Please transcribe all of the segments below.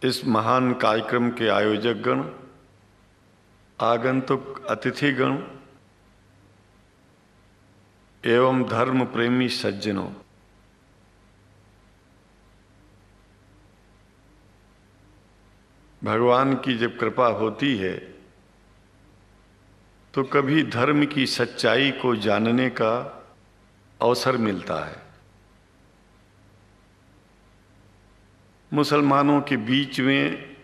इस महान कार्यक्रम के आयोजक गण, आगंतुक अतिथिगण एवं धर्म प्रेमी सज्जनों, भगवान की जब कृपा होती है तो कभी धर्म की सच्चाई को जानने का अवसर मिलता है। मुसलमानों के बीच में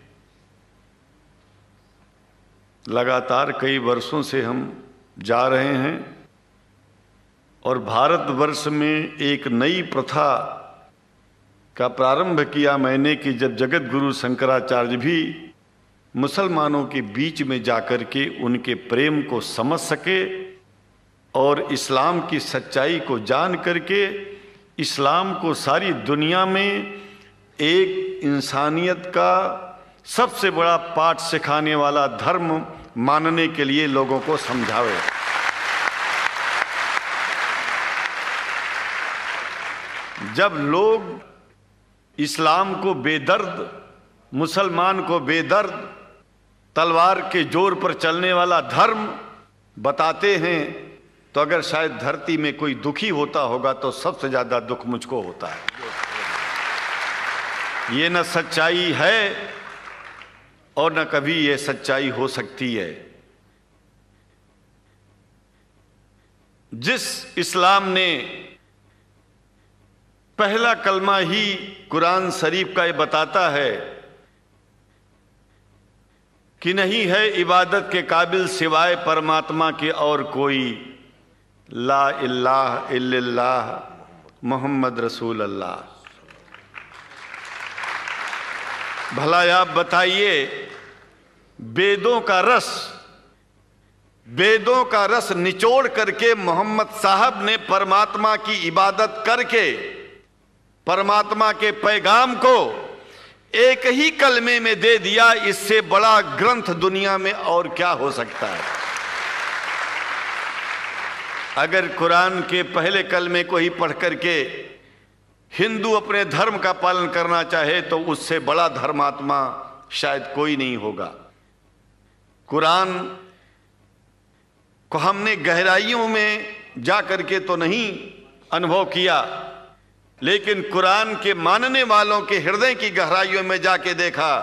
लगातार कई वर्षों से हम जा रहे हैं और भारतवर्ष में एक नई प्रथा का प्रारंभ किया मैंने कि जब जगत गुरु शंकराचार्य भी मुसलमानों के बीच में जाकर के उनके प्रेम को समझ सके और इस्लाम की सच्चाई को जान करके इस्लाम को सारी दुनिया में एक इंसानियत का सबसे बड़ा पाठ सिखाने वाला धर्म मानने के लिए लोगों को समझावे। जब लोग इस्लाम को बेदर्द, मुसलमान को बेदर्द, तलवार के जोर पर चलने वाला धर्म बताते हैं तो अगर शायद धरती में कोई दुखी होता होगा तो सबसे ज्यादा दुख मुझको होता है। ये न सच्चाई है और न कभी ये सच्चाई हो सकती है। जिस इस्लाम ने पहला कलमा ही कुरान शरीफ का ये बताता है कि नहीं है इबादत के काबिल सिवाय परमात्मा के और कोई, ला इलाहा इल्लल्लाह मुहम्मद रसूल अल्लाह। भला आप बताइए, वेदों का रस निचोड़ करके मोहम्मद साहब ने परमात्मा की इबादत करके परमात्मा के पैगाम को एक ही कलमे में दे दिया। इससे बड़ा ग्रंथ दुनिया में और क्या हो सकता है। अगर कुरान के पहले कलमे को ही पढ़ करके हिंदू अपने धर्म का पालन करना चाहे तो उससे बड़ा धर्मात्मा शायद कोई नहीं होगा। कुरान को हमने गहराइयों में जा करके तो नहीं अनुभव किया, लेकिन कुरान के मानने वालों के हृदय की गहराइयों में जाके देखा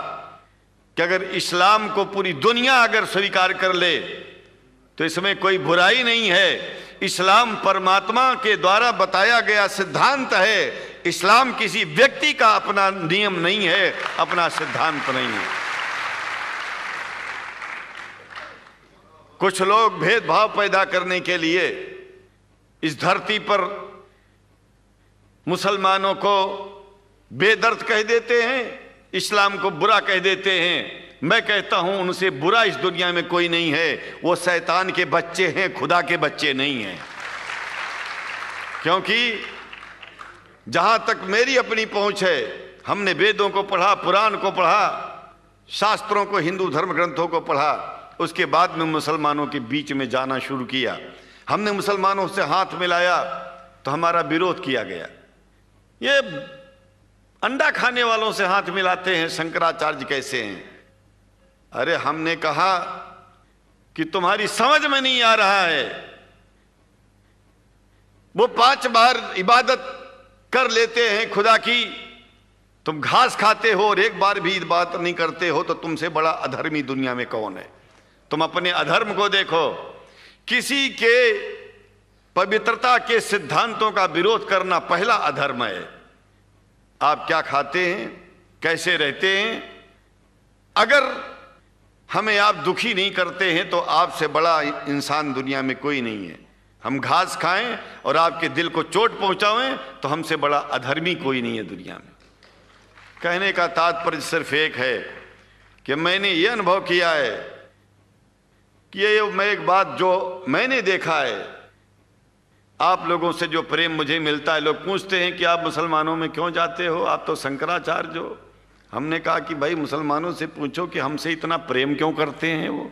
कि अगर इस्लाम को पूरी दुनिया अगर स्वीकार कर ले तो इसमें कोई बुराई नहीं है। इस्लाम परमात्मा के द्वारा बताया गया सिद्धांत है। इस्लाम किसी व्यक्ति का अपना नियम नहीं है, अपना सिद्धांत नहीं है। कुछ लोग भेदभाव पैदा करने के लिए इस धरती पर मुसलमानों को बेदर्द कह देते हैं, इस्लाम को बुरा कह देते हैं। मैं कहता हूं उनसे बुरा इस दुनिया में कोई नहीं है। वो शैतान के बच्चे हैं, खुदा के बच्चे नहीं हैं। क्योंकि जहां तक मेरी अपनी पहुंच है, हमने वेदों को पढ़ा, पुराण को पढ़ा, शास्त्रों को, हिंदू धर्म ग्रंथों को पढ़ा। उसके बाद में मुसलमानों के बीच में जाना शुरू किया। हमने मुसलमानों से हाथ मिलाया तो हमारा विरोध किया गया। ये अंडा खाने वालों से हाथ मिलाते हैं, शंकराचार्य कैसे हैं। अरे हमने कहा कि तुम्हारी समझ में नहीं आ रहा है। वो 5 बार इबादत कर लेते हैं खुदा की, तुम घास खाते हो और एक बार भी इबादत नहीं करते हो, तो तुमसे बड़ा अधर्मी दुनिया में कौन है। तुम अपने अधर्म को देखो। किसी के पवित्रता के सिद्धांतों का विरोध करना पहला अधर्म है। आप क्या खाते हैं, कैसे रहते हैं, अगर हमें आप दुखी नहीं करते हैं तो आपसे बड़ा इंसान दुनिया में कोई नहीं है। हम घास खाएं और आपके दिल को चोट पहुंचाएं तो हमसे बड़ा अधर्मी कोई नहीं है दुनिया में। कहने का तात्पर्य सिर्फ एक है कि मैंने ये अनुभव किया है कि ये मैं एक बात जो मैंने देखा है, आप लोगों से जो प्रेम मुझे मिलता है, लोग पूछते हैं कि आप मुसलमानों में क्यों जाते हो, आप तो शंकराचार्य हो। हमने कहा कि भाई मुसलमानों से पूछो कि हमसे इतना प्रेम क्यों करते हैं। वो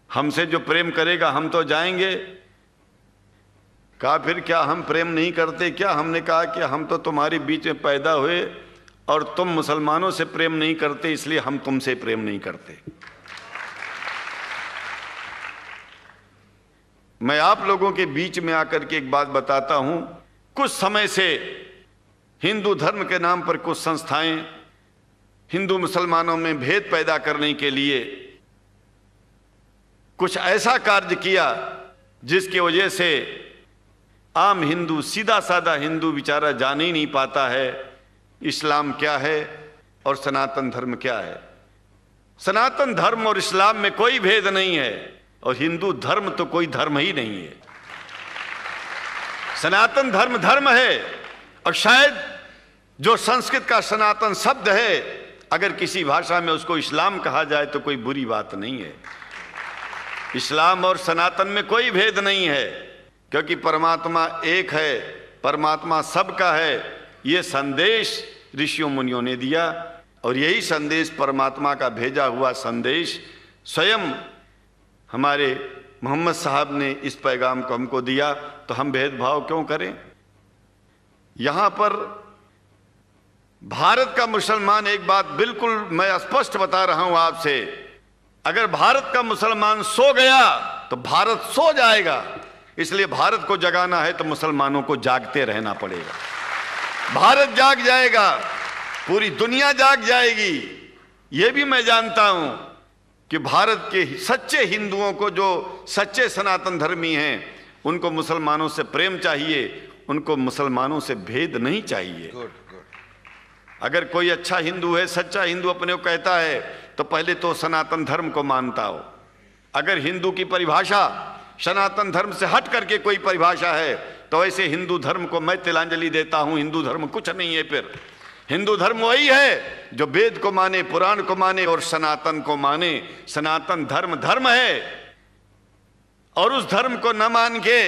हमसे जो प्रेम करेगा हम तो जाएंगे। कहा फिर क्या हम प्रेम नहीं करते क्या। हमने कहा कि हम तो तुम्हारे बीच में पैदा हुए और तुम मुसलमानों से प्रेम नहीं करते, इसलिए हम तुमसे प्रेम नहीं करते। मैं आप लोगों के बीच में आकर के एक बात बताता हूं। कुछ समय से हिंदू धर्म के नाम पर कुछ संस्थाएं हिंदू मुसलमानों में भेद पैदा करने के लिए कुछ ऐसा कार्य किया जिसकी वजह से आम हिंदू, सीधा साधा हिंदू बेचारा जान ही नहीं पाता है इस्लाम क्या है और सनातन धर्म क्या है। सनातन धर्म और इस्लाम में कोई भेद नहीं है और हिंदू धर्म तो कोई धर्म ही नहीं है। सनातन धर्म धर्म है और शायद जो संस्कृत का सनातन शब्द है, अगर किसी भाषा में उसको इस्लाम कहा जाए तो कोई बुरी बात नहीं है। इस्लाम और सनातन में कोई भेद नहीं है, क्योंकि परमात्मा एक है, परमात्मा सबका है। ये संदेश ऋषियों मुनियों ने दिया और यही संदेश, परमात्मा का भेजा हुआ संदेश, स्वयं हमारे मोहम्मद साहब ने इस पैगाम को हमको दिया। तो हम भेदभाव क्यों करें? यहां पर भारत का मुसलमान, एक बात बिल्कुल मैं स्पष्ट बता रहा हूं आपसे, अगर भारत का मुसलमान सो गया तो भारत सो जाएगा। इसलिए भारत को जगाना है तो मुसलमानों को जागते रहना पड़ेगा। भारत जाग जाएगा, पूरी दुनिया जाग जाएगी। यह भी मैं जानता हूं कि भारत के सच्चे हिंदुओं को, जो सच्चे सनातन धर्मी हैं, उनको मुसलमानों से प्रेम चाहिए, उनको मुसलमानों से भेद नहीं चाहिए। अगर कोई अच्छा हिंदू है, सच्चा हिंदू अपने को कहता है, तो पहले तो सनातन धर्म को मानता हो। अगर हिंदू की परिभाषा सनातन धर्म से हट करके कोई परिभाषा है, तो ऐसे हिंदू धर्म को मैं तिलांजलि देता हूं। हिंदू धर्म कुछ नहीं है। फिर हिंदू धर्म वही है जो वेद को माने, पुराण को माने और सनातन को माने। सनातन धर्म धर्म है और उस धर्म को न मान के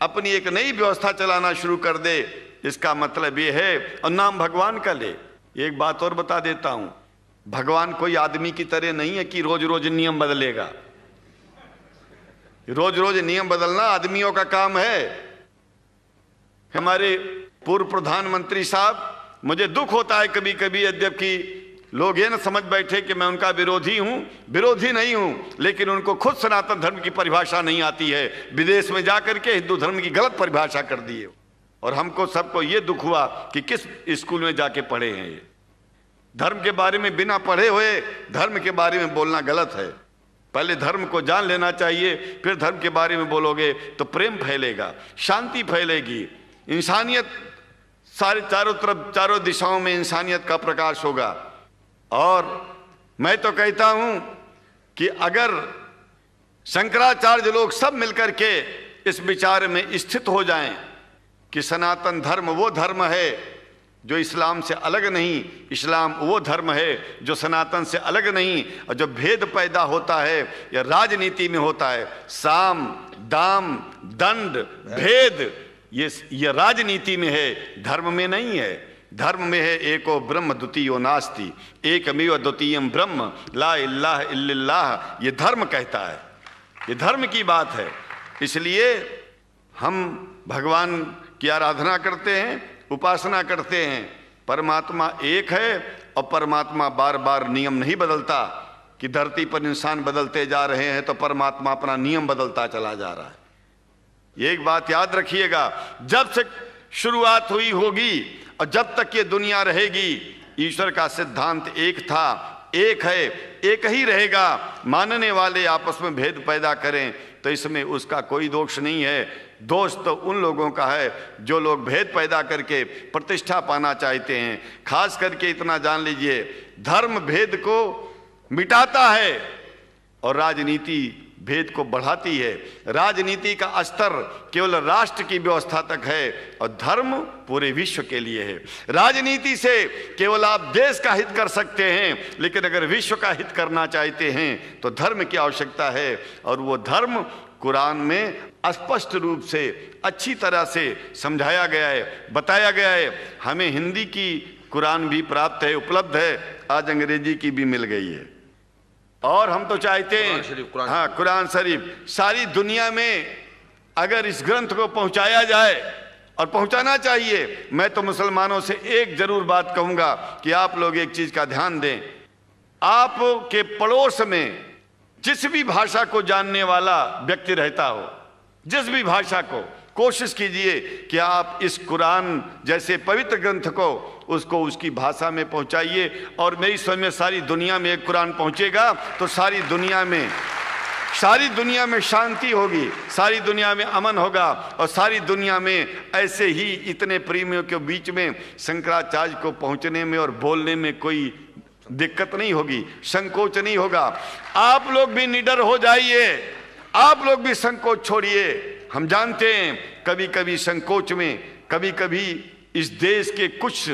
अपनी एक नई व्यवस्था चलाना शुरू कर दे, इसका मतलब ये है, और नाम भगवान का ले। एक बात और बता देता हूं, भगवान कोई आदमी की तरह नहीं है कि रोज रोज नियम बदलेगा। रोज रोज नियम बदलना आदमियों का काम है। हमारे पूर्व प्रधानमंत्री साहब, मुझे दुख होता है कभी कभी, यद्यपि लोग ये न समझ बैठे कि मैं उनका विरोधी हूं, विरोधी नहीं हूं, लेकिन उनको खुद सनातन धर्म की परिभाषा नहीं आती है। विदेश में जाकर के हिंदू धर्म की गलत परिभाषा कर दी है और हमको सबको ये दुख हुआ कि किस स्कूल में जाके पढ़े हैं। ये धर्म के बारे में बिना पढ़े हुए धर्म के बारे में बोलना गलत है। पहले धर्म को जान लेना चाहिए, फिर धर्म के बारे में बोलोगे तो प्रेम फैलेगा, शांति फैलेगी, इंसानियत सारे चारों तरफ, चारों दिशाओं में इंसानियत का प्रकाश होगा। और मैं तो कहता हूं कि अगर शंकराचार्य लोग सब मिलकर के इस विचार में स्थित हो जाएं कि सनातन धर्म वो धर्म है जो इस्लाम से अलग नहीं, इस्लाम वो धर्म है जो सनातन से अलग नहीं, और जो भेद पैदा होता है या राजनीति में होता है, साम दाम दंड भेद, ये राजनीति में है, धर्म में नहीं है। धर्म में है एको ब्रह्म द्वितीयो नास्ति, एकमेव द्वितीयम ब्रह्म ला इलाहा इल्लल्लाह। ये धर्म कहता है, ये धर्म की बात है। इसलिए हम भगवान की आराधना करते हैं, उपासना करते हैं। परमात्मा एक है और परमात्मा बार बार नियम नहीं बदलता कि धरती पर इंसान बदलते जा रहे हैं तो परमात्मा अपना नियम बदलता चला जा रहा है। एक बात याद रखिएगा, जब से शुरुआत हुई होगी और जब तक ये दुनिया रहेगी, ईश्वर का सिद्धांत एक था, एक है, एक ही रहेगा। मानने वाले आपस में भेद पैदा करें तो इसमें उसका कोई दोष नहीं है। दोष तो उन लोगों का है जो लोग भेद पैदा करके प्रतिष्ठा पाना चाहते हैं। खास करके इतना जान लीजिए, धर्म भेद को मिटाता है और राजनीति भेद को बढ़ाती है। राजनीति का स्तर केवल राष्ट्र की व्यवस्था तक है और धर्म पूरे विश्व के लिए है। राजनीति से केवल आप देश का हित कर सकते हैं, लेकिन अगर विश्व का हित करना चाहते हैं तो धर्म की आवश्यकता है। और वो धर्म कुरान में स्पष्ट रूप से अच्छी तरह से समझाया गया है, बताया गया है। हमें हिंदी की कुरान भी प्राप्त है, उपलब्ध है, आज अंग्रेजी की भी मिल गई है। और हम तो चाहते हैं, हाँ, कुरान शरीफ सारी दुनिया में अगर इस ग्रंथ को पहुंचाया जाए और पहुंचाना चाहिए। मैं तो मुसलमानों से एक जरूर बात कहूंगा कि आप लोग एक चीज का ध्यान दें, आपके पड़ोस में जिस भी भाषा को जानने वाला व्यक्ति रहता हो, जिस भी भाषा को, कोशिश कीजिए कि आप इस कुरान जैसे पवित्र ग्रंथ को उसको उसकी भाषा में पहुंचाइए। और मेरी समझ में सारी दुनिया में एक कुरान पहुंचेगा तो सारी दुनिया में शांति होगी, सारी दुनिया में अमन होगा, और सारी दुनिया में ऐसे ही इतने प्रेमियों के बीच में शंकराचार्य को पहुंचने में और बोलने में कोई दिक्कत नहीं होगी, संकोच नहीं होगा। आप लोग भी निडर हो जाइए, आप लोग भी संकोच छोड़िए। हम जानते हैं कभी कभी संकोच में, कभी कभी इस देश के कुछ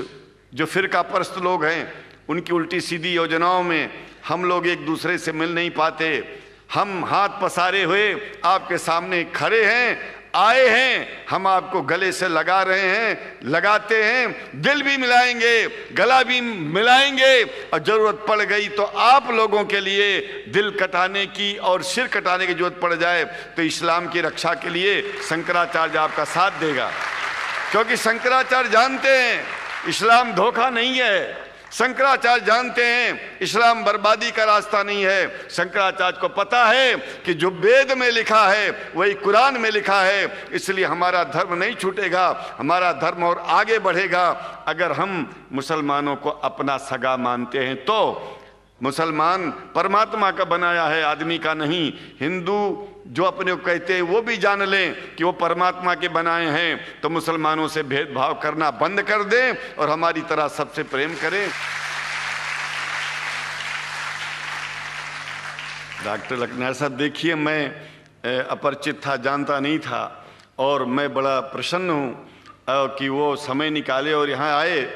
जो फिरका परस्त लोग हैं उनकी उल्टी सीधी योजनाओं में हम लोग एक दूसरे से मिल नहीं पाते। हम हाथ पसारे हुए आपके सामने खड़े हैं, आए हैं, हम आपको गले से लगा रहे हैं, लगाते हैं, दिल भी मिलाएंगे, गला भी मिलाएंगे, और जरूरत पड़ गई तो आप लोगों के लिए दिल कटाने की और सिर कटाने की जरूरत पड़ जाए तो इस्लाम की रक्षा के लिए शंकराचार्य आपका साथ देगा। क्योंकि शंकराचार्य जानते हैं इस्लाम धोखा नहीं है, शंकराचार्य जानते हैं इस्लाम बर्बादी का रास्ता नहीं है। शंकराचार्य को पता है कि जो वेद में लिखा है वही कुरान में लिखा है, इसलिए हमारा धर्म नहीं छूटेगा, हमारा धर्म और आगे बढ़ेगा। अगर हम मुसलमानों को अपना सगा मानते हैं तो मुसलमान परमात्मा का बनाया है, आदमी का नहीं। हिंदू जो अपने को कहते हैं वो भी जान लें कि वो परमात्मा के बनाए हैं, तो मुसलमानों से भेदभाव करना बंद कर दें और हमारी तरह सबसे प्रेम करें। डॉक्टर लखनार साहब, देखिए मैं अपरिचित था, जानता नहीं था, और मैं बड़ा प्रसन्न हूँ कि वो समय निकाले और यहाँ आए।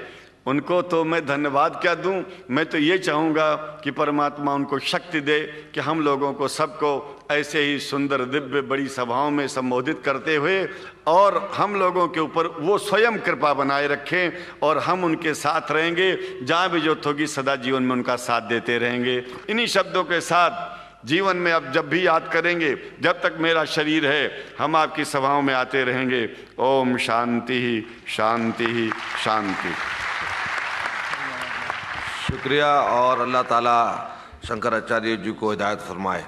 उनको तो मैं धन्यवाद क्या दूं, मैं तो ये चाहूँगा कि परमात्मा उनको शक्ति दे कि हम लोगों को सबको ऐसे ही सुंदर दिव्य बड़ी सभाओं में संबोधित करते हुए और हम लोगों के ऊपर वो स्वयं कृपा बनाए रखें और हम उनके साथ रहेंगे, जहाँ भी जरूरत होगी सदा जीवन में उनका साथ देते रहेंगे। इन्हीं शब्दों के साथ जीवन में अब जब भी याद करेंगे, जब तक मेरा शरीर है, हम आपकी सभाओं में आते रहेंगे। ओम शांति ही शांति ही शांति। शुक्रिया, और अल्लाह ताला शंकराचार्य जी को हिदायत फरमाए।